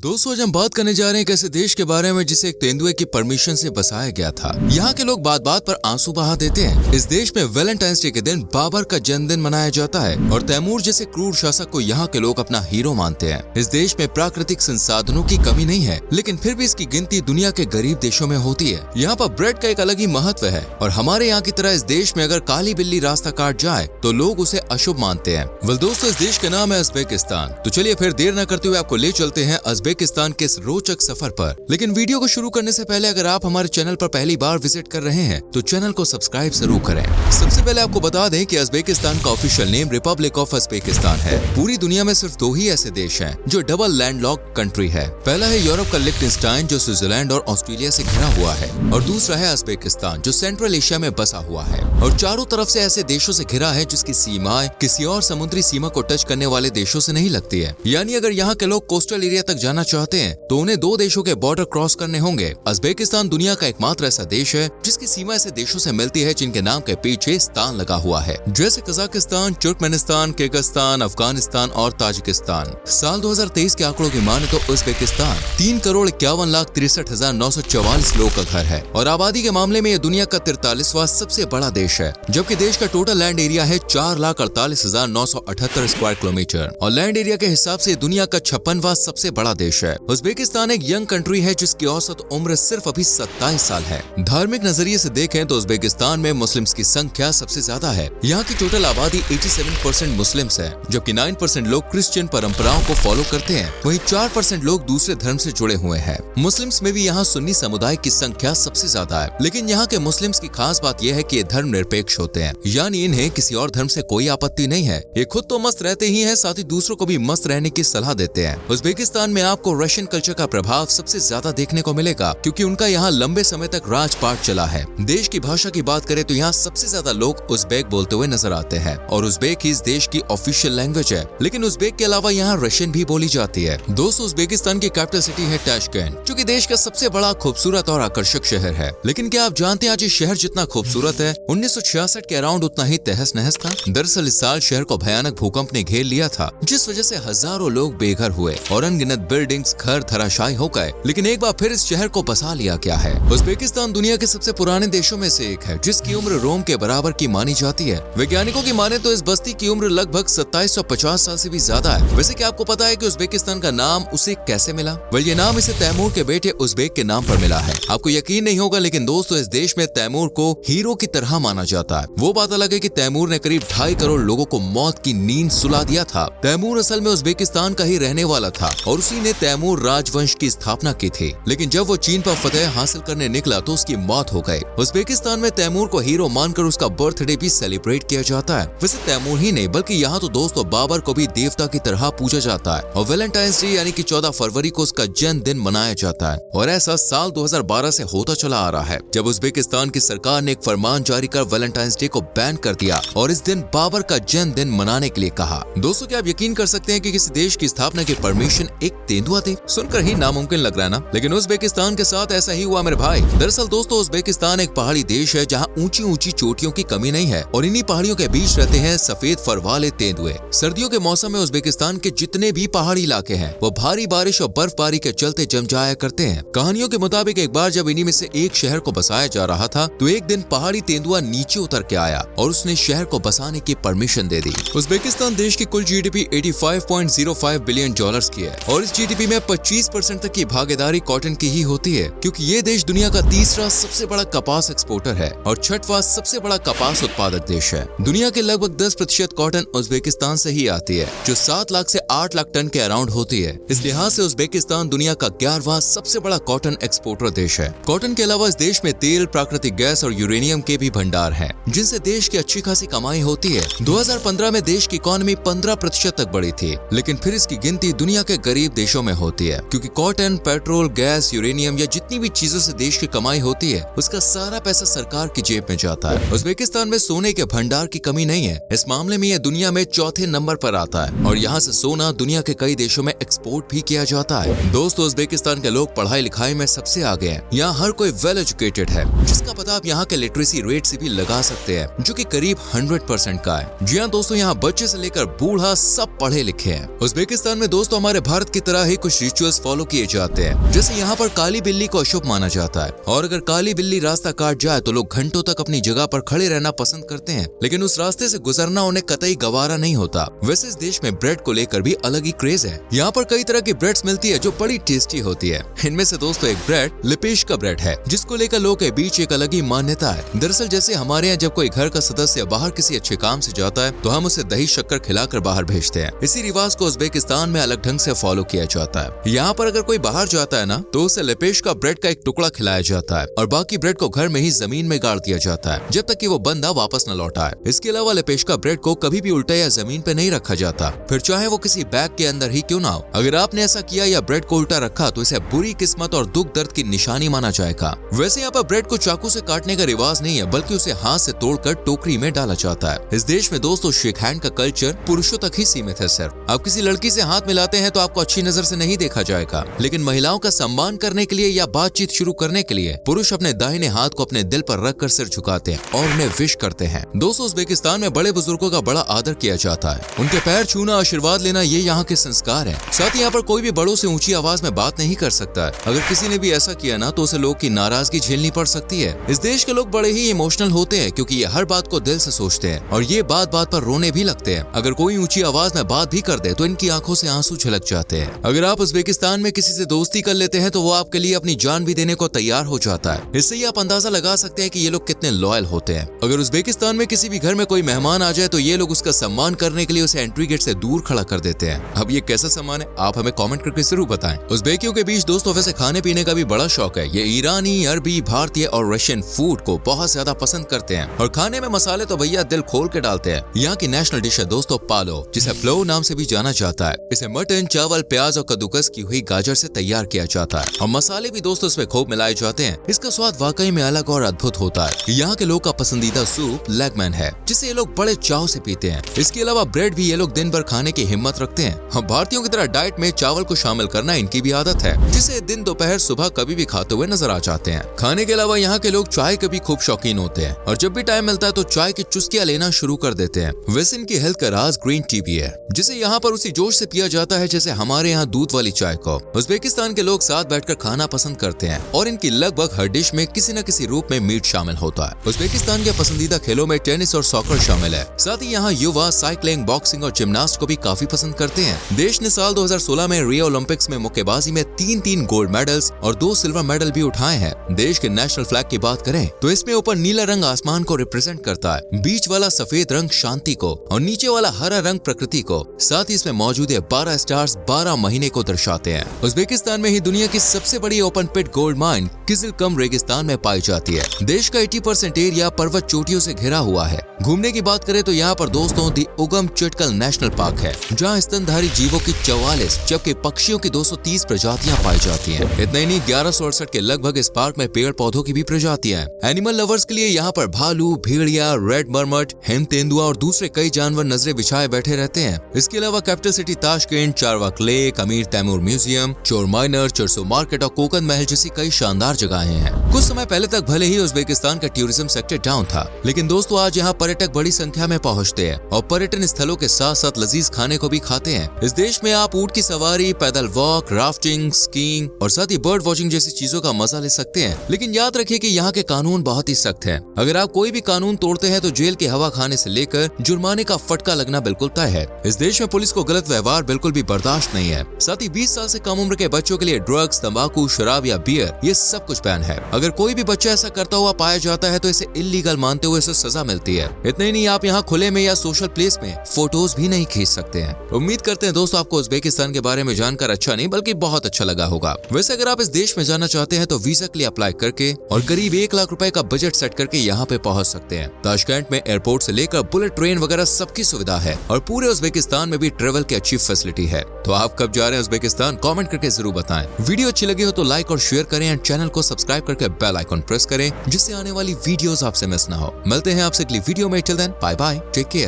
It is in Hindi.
दोस्तों आज हम बात करने जा रहे हैं एक ऐसे देश के बारे में जिसे एक तेंदुए की परमिशन से बसाया गया था। यहाँ के लोग बात बात पर आंसू बहा देते हैं। इस देश में वैलेंटाइंस डे के दिन बाबर का जन्मदिन मनाया जाता है और तैमूर जैसे क्रूर शासक को यहाँ के लोग अपना हीरो मानते हैं। इस देश में प्राकृतिक संसाधनों की कमी नहीं है, लेकिन फिर भी इसकी गिनती दुनिया के गरीब देशों में होती है। यहाँ पर ब्रेड का एक अलग ही महत्व है और हमारे यहाँ की तरह इस देश में अगर काली बिल्ली रास्ता काट जाए तो लोग उसे अशुभ मानते हैं। वेल दोस्तों, इस देश का नाम है उज़्बेकिस्तान। तो चलिए फिर देर न करते हुए आपको ले चलते हैं उज़्बेकिस्तान के इस रोचक सफर पर। लेकिन वीडियो को शुरू करने से पहले अगर आप हमारे चैनल पर पहली बार विजिट कर रहे हैं तो चैनल को सब्सक्राइब जरूर करें। सबसे पहले आपको बता दें कि उज़्बेकिस्तान का official name Republic of Uzbekistan है। पूरी दुनिया में सिर्फ दो ही ऐसे देश हैं जो डबल लैंडलॉक्ड कंट्री है। पहला है यूरोप का लिechtenstein जो स्विट्जरलैंड और ऑस्ट्रेलिया से घिरा हुआ है, और दूसरा है उज़्बेकिस्तान जो सेंट्रल एशिया में बसा हुआ है और चारों तरफ से ऐसे देशों से घिरा है जिसकी सीमाएं किसी और समुद्री सीमा को टच करने वाले देशों से नहीं लगती है। यानी अगर यहाँ के लोग कोस्टल एरिया तक जाना चाहते हैं तो उन्हें दो देशों के बॉर्डर क्रॉस करने होंगे। उज़्बेकिस्तान दुनिया का एकमात्र ऐसा देश है जिसकी सीमा ऐसे देशों से मिलती है जिनके नाम के पीछे स्थान लगा हुआ है, जैसे कजाकिस्तान, तुर्कमेनिस्तान, किर्गिस्तान, अफगानिस्तान और ताजिकिस्तान। साल 2023 के आंकड़ों की माने तो उज़्बेकिस्तान 3,51,63,944 लोगों का घर है और आबादी के मामले में यह दुनिया का 43वां सबसे बड़ा देश है, जबकि देश का टोटल लैंड एरिया है 4,48,978 स्क्वायर किलोमीटर और लैंड एरिया के हिसाब से दुनिया का 56वां सबसे बड़ा देश है। उज़्बेकिस्तान एक यंग कंट्री है जिसकी औसत उम्र सिर्फ अभी 27 साल है। धार्मिक नजरिए से देखें तो उज़्बेकिस्तान में मुस्लिम्स की संख्या सबसे ज्यादा है। यहाँ की टोटल आबादी 87% मुस्लिम्स है, जबकि 9% लोग क्रिश्चियन परंपराओं को फॉलो करते हैं। वहीं 4% लोग दूसरे धर्म से जुड़े हुए हैं। मुस्लिम्स में भी यहाँ सुन्नी समुदाय की संख्या सबसे ज्यादा है, लेकिन यहाँ के मुस्लिम्स की खास बात यह है कि ये धर्म निरपेक्ष होते हैं, यानी इन्हें किसी और धर्म से कोई आपत्ति नहीं है। ये खुद तो मस्त रहते ही हैं, साथ ही दूसरों को भी मस्त रहने की सलाह देते हैं। उज़्बेकिस्तान में आपको रशियन कल्चर का प्रभाव सबसे ज्यादा देखने को मिलेगा क्योंकि उनका यहाँ लंबे समय तक राजपाट चला है। देश की भाषा की बात करें तो यहाँ सबसे ज्यादा लोग उज़्बेक बोलते हुए नजर आते हैं और उज़्बेक ही इस देश की ऑफिशियल लैंग्वेज है, लेकिन उज़्बेक के अलावा यहाँ रशियन भी बोली जाती है। दोस्तों, उज़्बेकिस्तान की कैपिटल सिटी है ताशकेंट, जो कि देश का सबसे बड़ा खूबसूरत और आकर्षक शहर है। लेकिन क्या आप जानते हैं आज ये शहर जितना खूबसूरत है 1966 के अराउंड उतना ही तहस नहस था। दरअसल इस साल शहर को भयानक भूकंप ने घेर लिया था, जिस वजह से हजारों लोग बेघर हुए और अनगिनत बिल्डिंग्स, घर धराशायी हो गए। लेकिन एक बार फिर इस शहर को बसा लिया गया है। उज़्बेकिस्तान दुनिया के सबसे पुराने देशों में से एक है जिसकी उम्र रोम के बराबर की मानी जाती है। वैज्ञानिकों की माने तो इस बस्ती की उम्र लगभग 2750 साल से भी ज्यादा है। वैसे क्या आपको पता है कि उज़्बेकिस्तान का नाम उसे कैसे मिला? वेल, ये नाम इसे तैमूर के बेटे उज़्बेक के नाम पर मिला है। आपको यकीन नहीं होगा, लेकिन दोस्तों इस देश में तैमूर को हीरो की तरह माना जाता है। वो बात अलग है कि तैमूर ने करीब 2.5 करोड़ लोगों को मौत की नींद सुला दिया था। तैमूर असल में उज़्बेकिस्तान का ही रहने वाला था और उसी ने तैमूर राजवंश की स्थापना की थी, लेकिन जब वो चीन पर फतह हासिल करने निकला तो उसकी मौत हो गई। उज़्बेकिस्तान में तैमूर को हीरो मानकर उसका बर्थडे भी सेलिब्रेट किया जाता है। वैसे तैमूर ही नहीं बल्कि यहाँ तो दोस्तों बाबर को भी देवता की तरह पूजा जाता है और वैलेंटाइंस डे यानी कि 14 फरवरी को उसका जन्मदिन मनाया जाता है। और ऐसा साल 2012 से होता चला आ रहा है, जब उज़्बेकिस्तान की सरकार ने एक फरमान जारी कर वैलेंटाइंस डे को बैन कर दिया और इस दिन बाबर का जन्मदिन मनाने के लिए कहा। दोस्तों, क्या आप यकीन कर सकते हैं कि किसी देश की स्थापना की परमिशन एक तेंदुआ दे? सुनकर ही नामुमकिन लग रहा है ना, लेकिन उज़्बेकिस्तान के साथ ऐसा ही हुआ मेरे भाई। दरअसल दोस्तों उज़्बेकिस्तान एक पहाड़ी देश है जहाँ ऊंची ऊंची चोटियों की कमी नहीं है और इन्हीं पहाड़ियों के बीच रहते हैं सफेद फर वाले तेंदुए। सर्दियों के मौसम में उज़्बेकिस्तान के जितने भी पहाड़ी इलाके हैं वो भारी बारिश और बर्फबारी के चलते जम जाया करते हैं। कहानियों के मुताबिक एक बार जब इन्हीं में से एक शहर को बसाया जा रहा था तो एक दिन पहाड़ी तेंदुआ नीचे उतर के आया और उसने शहर को बसाने की परमिशन दे दी। उज़्बेकिस्तान देश की कुल जीडीपी 85.05 बिलियन डॉलर्स की है और इस जीडीपी में 25% तक की भागीदारी कॉटन की ही होती है, क्योंकि ये देश दुनिया का तीसरा सबसे बड़ा कपास एक्सपोर्टर है और 6वां सबसे बड़ा कपास उत्पादक देश है। दुनिया के लगभग 10% कॉटन उज़्बेकिस्तान से ही आती है, जो 7 लाख से 8 लाख टन के अराउंड होती है। इस लिहाज से उज़्बेकिस्तान दुनिया का 11वां सबसे बड़ा कॉटन एक्सपोर्टर देश है। कॉटन के अलावा इस देश में तेल, प्राकृतिक गैस और यूरेनियम के भी भंडार हैं, जिनसे देश की अच्छी खासी कमाई होती है। 2015 में देश की इकोनॉमी 15% तक बढ़ी थी, लेकिन फिर इसकी गिनती दुनिया के गरीब देशों में होती है, क्योंकि कॉटन, पेट्रोल, गैस, यूरेनियम या जितनी भी चीजों से देश की कमाई होती है उसका सारा पैसा सरकार की जेब में जाता है। उज़्बेकिस्तान में सोने के भंडार की कमी नहीं है। इस मामले में यह दुनिया में 4थे नंबर पर आता है और यहाँ से सोना दुनिया के कई देशों में एक्सपोर्ट भी किया जाता है। दोस्तों उज़्बेकिस्तान के लोग पढ़ाई लिखाई में सबसे आगे हैं। यहाँ हर कोई वेल एजुकेटेड है, जिसका पता आप यहाँ के लिटरेसी रेट से भी लगा सकते हैं, जो कि करीब 100% का है। हैं। जी हाँ दोस्तों, यहाँ बच्चे से लेकर बूढ़ा सब पढ़े लिखे हैं। उज्बेकिस्तान में दोस्तों हमारे भारत की तरह ही कुछ रिचुअल्स फॉलो किए जाते हैं। जैसे यहाँ पर काली बिल्ली को अशुभ माना जाता है और अगर काली बिल्ली रास्ता काट जाए तो लोग घंटों तक अपनी जगह पर खड़े रहना पसंद करते हैं, लेकिन उस रास्ते से गुजरना उन्हें कतई गवारा नहीं होता। वैसे इस देश में ब्रेड को लेकर भी अलग ही क्रेज है। यहाँ पर कई तरह की ब्रेड्स मिलती है जो बड़ी टेस्टी होती है। इनमें से दोस्तों एक ब्रेड लिपेश का ब्रेड है, जिसको लेकर लोगों के बीच एक अलग ही मान्यता है। दरअसल जैसे हमारे यहाँ जब कोई घर का सदस्य बाहर किसी अच्छे काम से जाता है तो हम उसे दही शक्कर खिलाकर बाहर भेजते हैं। इसी रिवाज को उज्बेकिस्तान में अलग ढंग से फॉलो किया जाता है। यहाँ पर अगर कोई बाहर जाता है ना तो उसे लिपेश का ब्रेड का एक टुकड़ा खिलाया जाता है और बाकी ब्रेड को घर में ही जमीन में गाड़ दिया जाता है जब तक कि वो बंदा वापस न लौटा है। इसके अलावा लिपेश का ब्रेड को कभी भी उल्टा या जमीन पे नहीं रखा जाता, फिर चाहे वो किसी बैग के अंदर ही क्यों ना हो। अगर आपने ऐसा किया या ब्रेड को उल्टा रखा तो इसे बुरी किस्मत और दुख दर्द की निशानी माना जाएगा। वैसे यहाँ पर ब्रेड को चाकू से काटने का रिवाज नहीं है, बल्कि उसे हाथ से तोड़कर टोकरी में डाला जाता है। इस देश में दोस्तों शेक हैंड का कल्चर पुरुषों तक ही सीमित है। सिर्फ आप किसी लड़की से हाथ मिलाते हैं तो आपको अच्छी नजर से नहीं देखा जाएगा, लेकिन महिलाओं का सम्मान करने के लिए या बातचीत शुरू करने के लिए पुरुष अपने दाहिने हाथ को अपने दिल पर रखकर सिर झुकाते हैं और उन्हें विश करते हैं। दोस्तों उज्बेकिस्तान में बड़े बुजुर्गों का बड़ा आदर किया जाता है। उनके पैर छूना, आशीर्वाद लेना ये यहाँ के संस्कार है। साथ ही यहाँ पर कोई भी बड़ों से ऊंची आवाज में बात नहीं कर सकता है। अगर किसी ने भी ऐसा किया ना तो उसे लोग की नाराजगी झेलनी पड़ सकती है। इस देश के लोग बड़े ही इमोशनल होते हैं क्योंकि ये हर बात को दिल से सोचते हैं और ये बात बात पर रोने भी लगते हैं। अगर कोई ऊंची आवाज में बात भी कर दे तो इनकी आंखों से आंसू छलक जाते हैं। अगर आप उज्बेकिस्तान में किसी से दोस्ती कर लेते हैं तो वो आपके लिए अपनी जान भी देने को तैयार हो जाता है। इससे ही आप अंदाजा लगा सकते हैं कि ये लोग कितने लॉयल होते हैं। अगर उज्बेकिस्तान में किसी भी घर में कोई मेहमान आ जाए तो ये लोग उसका सम्मान करने के लिए उसे एंट्री गेट से दूर खड़ा कर देते हैं। अब ये कैसा सम्मान है आप हमें कमेंट करके जरूर बताएं। उज्बेकियों के बीच दोस्तों वैसे खाने पीने का भी बड़ा शौक है। ये ईरानी, अरबी, भारतीय और रशियन फूड को बहुत ज्यादा पसंद करते हैं और खाने में मसाले तो भैया दिल खोल के डालते हैं। यहाँ की नेशनल डिश है दोस्तों पालो, जिसे प्लो नाम से भी जाना जाता है। इसे मटन, चावल, प्याज और कद्दूकस की हुई गाजर से तैयार किया जाता है और मसाले भी दोस्तों इसमें खूब मिलाए जाते हैं। इसका स्वाद वाकई में अलग और अद्भुत होता है। यहाँ के लोग का पसंदीदा सूप लेगमैन है, जिसे ये लोग बड़े चाव से पीते हैं। इसके अलावा ब्रेड भी ये लोग दिन भर खाने की हिम्मत रखते हैं। हम भारतीयों की तरह डाइट में चावल को शामिल करना इनकी भी आदत है, जिसे दिन दोपहर सुबह कभी भी खाते हुए नजर आ जाते हैं। खाने के अलावा यहाँ के लोग चाय के भी खूब शौकीन होते हैं और जब भी टाइम मिलता है तो चाय की चुस्कियां लेना शुरू कर देते हैं। वैसे इनकी हेल्थ का राज ग्रीन टी भी है, जिसे यहाँ पर उसी जोश से पिया जाता है जैसे हमारे यहाँ दूध वाली चाय को। उज्बेकिस्तान के लोग साथ बैठकर खाना पसंद करते हैं और इनकी लगभग हर डिश में किसी न किसी रूप में मीट शामिल होता है। उज्बेकिस्तान के पसंदीदा खेलों में टेनिस और सॉकर शामिल है। साथ ही यहाँ युवा साइकिलिंग, बॉक्सिंग और जिम्नास्ट को भी काफी पसंद करते हैं। देश ने साल 2016 में रियो ओलंपिक्स में मुक्केबाजी में 3 गोल्ड मेडल्स और 2 सिल्वर मेडल भी उठाए हैं। देश के नेशनल फ्लैग की बात करें तो इसमें ऊपर नीला रंग आसमान को रिप्रेजेंट करता है, बीच वाला सफेद रंग शांति को और नीचे वाला हरा रंग प्रकृति को। साथ ही इसमें मौजूद 12 स्टार्स 12 महीने को दर्शाते हैं। उज्बेकिस्तान में ही दुनिया की सबसे बड़ी ओपन पिट गोल्ड माइन किजिलकम रेगिस्तान में पाई जाती है। देश का 80% एरिया पर्वत चोटियों से घिरा हुआ है। घूमने की बात करें तो यहाँ पर दोस्तों दी उगम चिटकल नेशनल पार्क है, जहाँ स्तनधारी जीवों की 44 जबकि पक्षियों की 230 प्रजातियां पाई जाती हैं। इतना ही नहीं 1168 के लगभग इस पार्क में पेड़ पौधों की भी प्रजातियां हैं। एनिमल लवर्स के लिए यहाँ पर भालू, भेड़िया, रेड मरमट, हिम तेंदुआ और दूसरे कई जानवर नजरे बिछाए बैठे रहते हैं। इसके अलावा capital city Tashkent, Charvak lake, Amir Timur museum, Chor Minor, Chorsu market और कोकन महल जैसी कई शानदार जगहें हैं। कुछ समय पहले तक भले ही उज्बेकिस्तान का टूरिज्म सेक्टर डाउन था, लेकिन दोस्तों आज यहाँ पर्यटक बड़ी संख्या में पहुँचते हैं और पर्यटन स्थलों के साथ साथ लजीज खाने को भी खाते हैं। इस देश में आप ऊंट की सवारी, पैदल वॉक, राफ्टिंग, स्कीइंग और साथ ही बर्ड वॉचिंग जैसी चीजों का मजा ले सकते हैं। लेकिन याद रखिए कि यहाँ के कानून बहुत ही सख्त हैं। अगर आप कोई भी कानून तोड़ते हैं तो जेल की हवा खाने से लेकर जुर्माने का फटका लगना बिल्कुल तय है। इस देश में पुलिस को गलत व्यवहार बिल्कुल भी बर्दाश्त नहीं है। साथ ही 20 साल से कम उम्र के बच्चों के लिए ड्रग्स, तंबाकू, शराब या बियर ये सब कुछ बैन है। अगर कोई भी बच्चा ऐसा करता हुआ पाया जाता है तो इसे इल्लीगल मानते हुए इसे सजा मिलती है। इतना ही नहीं, आप यहाँ खुले में या सोशल प्लेस में फोटोज भी नहीं खींच सकते हैं। उम्मीद करते हैं दोस्तों आपको उज्बेकिस्तान के बारे में जानकर अच्छा नहीं बल्कि बहुत अच्छा लगा होगा। वैसे अगर आप इस देश में जाना चाहते हैं तो वीजा के लिए अप्लाई करके और करीब 1 लाख रुपए का बजट सेट करके यहाँ पे पहुँच सकते हैं। ताशकंद में एयरपोर्ट से लेकर बुलेट ट्रेन वगैरह सबकी सुविधा है और पूरे उज्बेकिस्तान में भी ट्रेवल की अच्छी फैसिलिटी है। तो आप कब जा रहे हैं उज्बेकिस्तान, कमेंट करके जरूर बताएं। वीडियो अच्छी लगी हो तो लाइक और शेयर करें एंड चैनल को सब्सक्राइब करके बेल आइकन प्रेस करें, जिससे आने वाली वीडियोस आपसे मिस ना हो। मिलते हैं आपसे अगली वीडियो में। Till then bye bye, take care.